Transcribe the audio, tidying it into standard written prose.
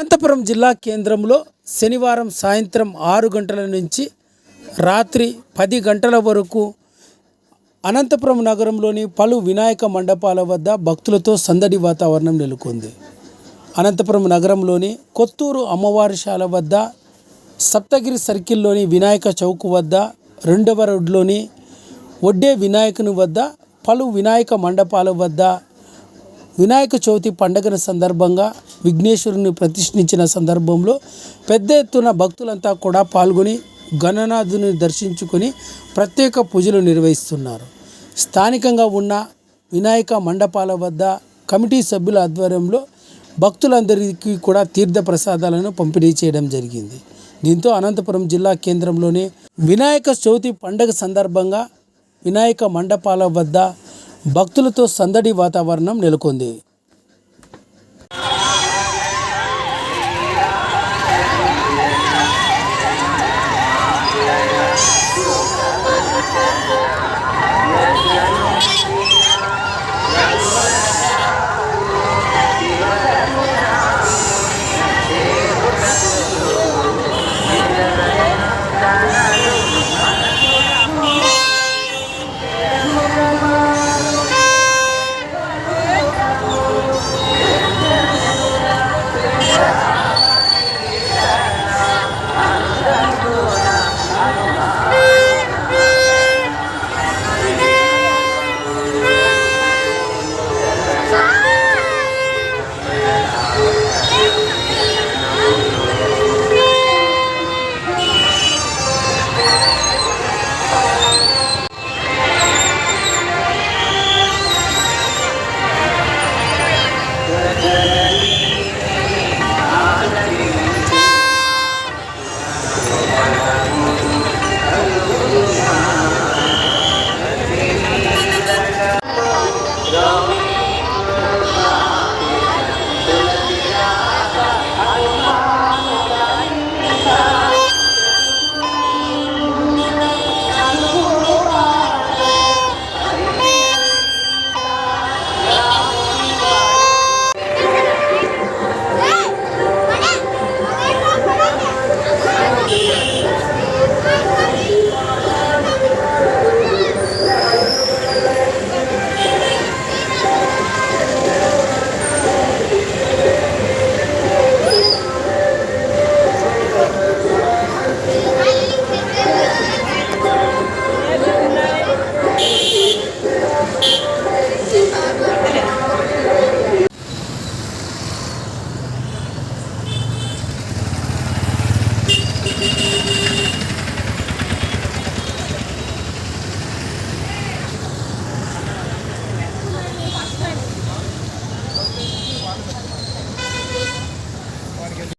అనంతపురం జిల్లా కేంద్రంలో శనివారం సాయంత్రం 6 గంటల నుంచి రాత్రి 10 గంటల వరకు అనంతపురం నగరంలోని పలు వినాయక మండపాల వద్ద భక్తులతో సందడి వాతావరణం నెలకొంది. అనంతపురం నగరంలోని కొత్తూరు అమ్మవారిశాల వద్ద, సప్తగిరి సర్కిల్లోని వినాయక చౌక్ వద్ద, 2వ రోడ్లోని ఒడ్డే వినాయకుని వద్ద, పలు వినాయక మండపాల వద్ద వినాయక చవితి పండుగల సందర్భంగా విఘ్నేశ్వరుని ప్రతిష్ఠించిన సందర్భంలో పెద్ద ఎత్తున భక్తులంతా కూడా పాల్గొని గణనాథుని దర్శించుకొని ప్రత్యేక పూజలు నిర్వహిస్తున్నారు. స్థానికంగా ఉన్న వినాయక మండపాల వద్ద కమిటీ సభ్యుల ఆధ్వర్యంలో భక్తులందరికీ కూడా తీర్థ ప్రసాదాలను పంపిణీ చేయడం జరిగింది. దీంతో అనంతపురం జిల్లా కేంద్రంలోని వినాయక చవితి పండుగ సందర్భంగా వినాయక మండపాల వద్ద భక్తులతో సందడి వాతావరణం నెలకొంది.